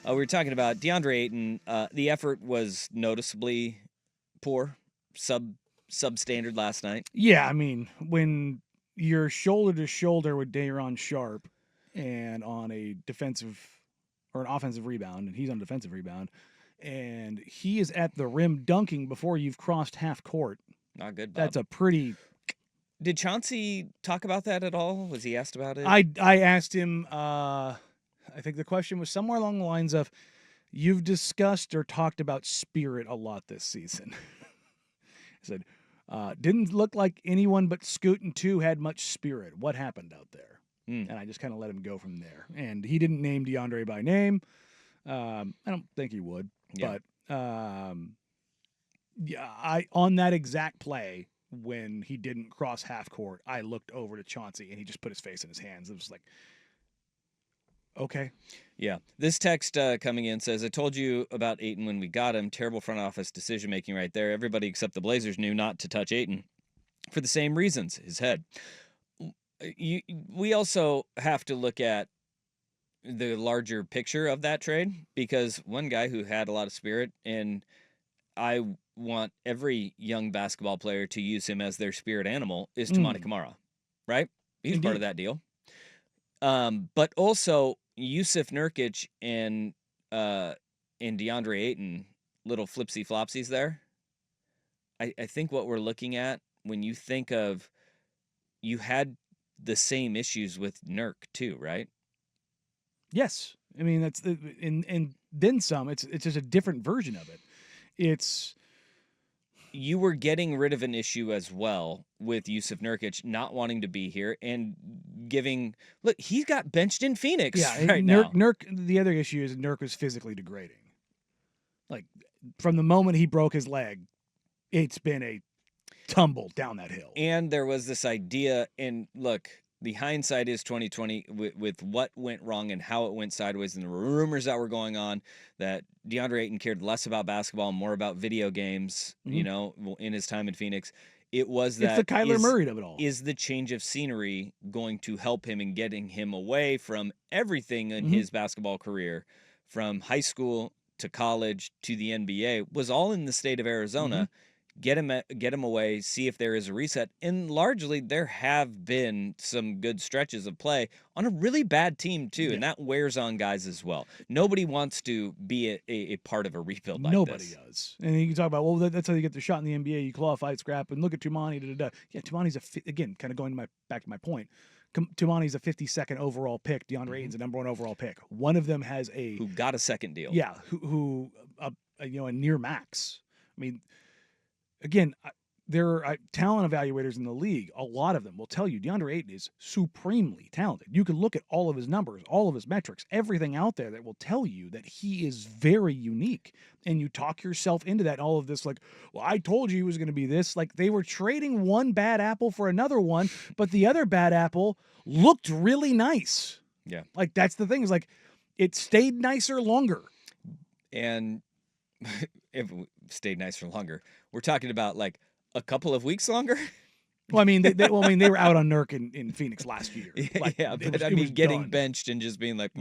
We were talking about Deandre Ayton. The effort was noticeably poor, substandard last night. Yeah, I mean, when you're shoulder to shoulder with Day'Ron Sharp and on a defensive or an offensive rebound, and he's on a defensive rebound, and he is at the rim dunking before you've crossed half court. Not good, Bob. That's a pretty. Did Chauncey talk about that at all? Was he asked about it? I asked him. I think the question was somewhere along the lines of, "You've discussed or talked about spirit a lot this season." I said, didn't look like anyone but Scoot and Two had much spirit. What happened out there? And I just kind of let him go from there. And he didn't name DeAndre by name. I don't think he would. Yeah. But on that exact play, when he didn't cross half court, I looked over to Chauncey and he just put his face in his hands. It was like, okay. Yeah. This text coming in says, I told you about Ayton when we got him. Terrible front office decision-making right there. Everybody except the Blazers knew not to touch Ayton for the same reasons, his head. We also have to look at the larger picture of that trade, because one guy who had a lot of spirit, and I want every young basketball player to use him as their spirit animal, is Toumani Camara, right? He's part of that deal. But also Yusuf Nurkic and DeAndre Ayton, little flipsy flopsies there. I think what we're looking at when you think of, you had the same issues with Nurk too, right? Yes. I mean, that's and then some. It's just a different version of it. It's, you were getting rid of an issue as well with Yusuf Nurkic not wanting to be here and giving. Look, he got benched in Phoenix right now. Nurk. The other issue is Nurk was physically degrading. Like, from the moment he broke his leg, it's been a tumble down that hill. And there was this idea, and look, the hindsight is 2020 with what went wrong and how it went sideways, and the rumors that were going on that DeAndre Ayton cared less about basketball and more about video games, you know, in his time in Phoenix. It was that, it's the Kyler Murray of it all. Is the change of scenery going to help him in getting him away from everything in his basketball career, from high school to college to the NBA, was all in the state of Arizona. Get him away, see if there is a reset. And largely, there have been some good stretches of play on a really bad team, too, and that wears on guys as well. Nobody wants to be a part of a rebuild like Nobody this. does. And you can talk about, well, that's how you get the shot in the NBA. You claw, fight, scrap, and look at Toumani. Yeah, Toumani's again, kind of going back to my point. Toumani's a 52nd overall pick. DeAndre Ayton's a number 1 overall pick. One of them has who got a second deal. Yeah, who a near max. I mean, again, there are talent evaluators in the league. A lot of them will tell you DeAndre Ayton is supremely talented. You can look at all of his numbers, all of his metrics, everything out there that will tell you that he is very unique. And you talk yourself into that, all of this, like, well, I told you he was going to be this. Like, they were trading one bad apple for another one, but the other bad apple looked really nice. Yeah. Like, that's the thing, is like, it stayed nicer longer. And if it stayed nicer longer, we're talking about like a couple of weeks longer. Well, I mean, they were out on Nurk in Phoenix last year. Like, yeah, but I mean, getting benched and just being like,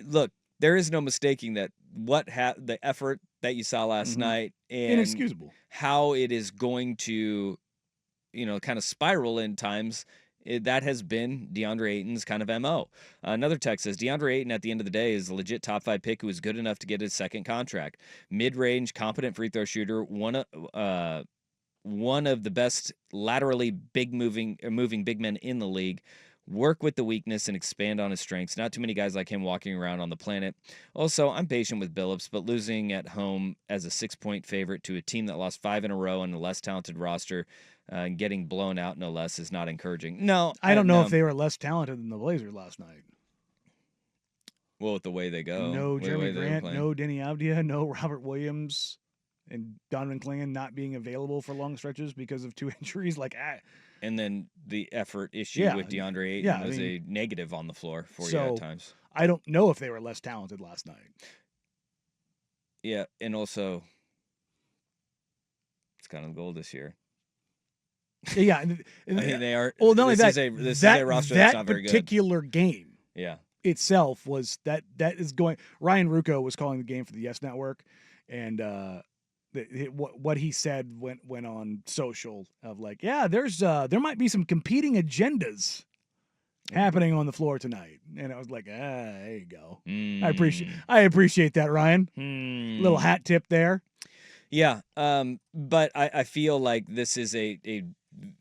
look, there is no mistaking that the effort that you saw last night, and inexcusable, how it is going to, kind of spiral in times. That has been DeAndre Ayton's kind of MO. Another text says, DeAndre Ayton at the end of the day is a legit top 5 pick who is good enough to get his second contract. Mid-range, competent free throw shooter, one of the best laterally moving big men in the league. Work with the weakness and expand on his strengths. Not too many guys like him walking around on the planet. Also, I'm patient with Billups, but losing at home as a 6-point favorite to a team that lost 5 in a row on a less talented roster, and getting blown out no less, is not encouraging. No, I don't know if they were less talented than the Blazers last night. Well, with the way they go. No Jeremy Grant, no Denny Avdia, no Robert Williams, and Donovan Clingan not being available for long stretches because of 2 injuries. And then the effort issue with DeAndre Ayton was a negative on the floor for you at times. I don't know if they were less talented last night. Yeah, and also, it's kind of the goal this year. Yeah, I mean, they are. Well, not only that, this is a roster that's not very good. That particular game. Yeah, itself was that is going. Ryan Rucco was calling the game for the Yes Network, and what he said went on social of like, yeah, there might be some competing agendas happening on the floor tonight, and I was like, there you go. I appreciate that, Ryan. Little hat tip there. Yeah, but I feel like this is a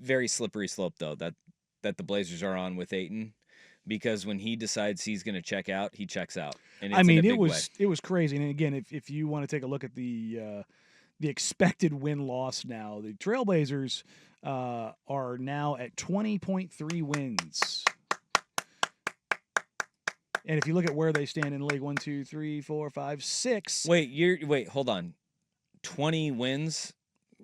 very slippery slope though that the Blazers are on with Ayton, because when he decides he's going to check out, he checks out, and it's in a big way. It was crazy. And again, if you want to take a look at the expected win loss now, the Trailblazers are now at 20.3 wins. And if you look at where they stand in the league, 1, 2, 3, 4, 5, 6. Wait, hold on. 20 wins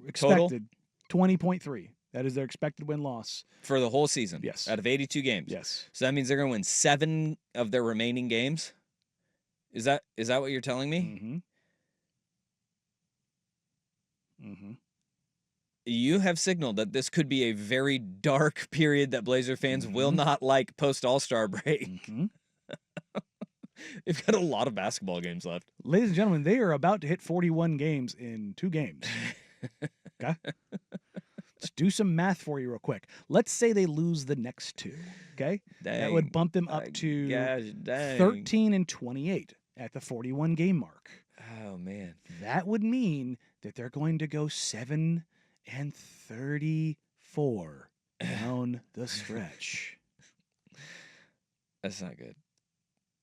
expected. 20.3. That is their expected win loss for the whole season. Yes. Out of 82 games. Yes. So that means they're going to win 7 of their remaining games. Is that what you're telling me? Mm-hmm. Mm-hmm. You have signaled that this could be a very dark period that Blazer fans will not like post All-Star break. Mm-hmm. They've got a lot of basketball games left. Ladies and gentlemen, they are about to hit 41 games in 2 games. Okay? Let's do some math for you real quick. Let's say they lose the next 2. Okay? Dang. That would bump them up to 13 and 28 at the 41 game mark. Oh, man. That would mean that they're going to go 7 and 34 down the stretch. That's not good.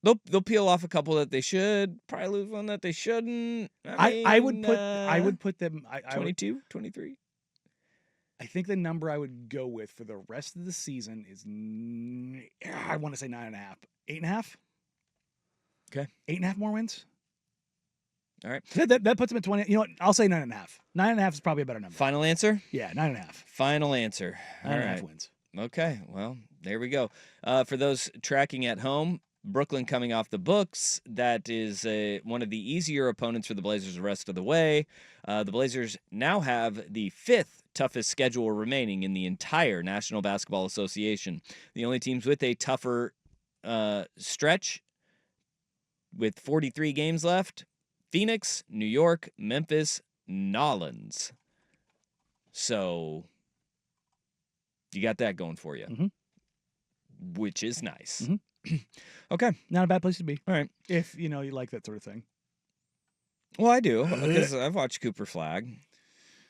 They'll peel off a couple that they should, probably lose one that they shouldn't. I would put them 22, 23. I think the number I would go with for the rest of the season is I want to say 9.5. 8.5? Okay. 8.5 more wins? All right. That puts them at 20. You know what? I'll say 9.5. 9.5 is probably a better number. Final answer? Yeah, 9.5. Final answer. 9.5 wins. Okay. Well, there we go. For those tracking at home, Brooklyn coming off the books. That is one of the easier opponents for the Blazers the rest of the way. The Blazers now have the 5th toughest schedule remaining in the entire National Basketball Association. The only teams with a tougher stretch with 43 games left: Phoenix, New York, Memphis, Nolans. So you got that going for you, which is nice. Okay, not a bad place to be. All right. If, you like that sort of thing. Well, I do, because I've watched Cooper Flag.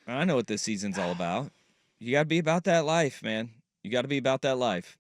I know what this season's all about. You got to be about that life, man. You got to be about that life.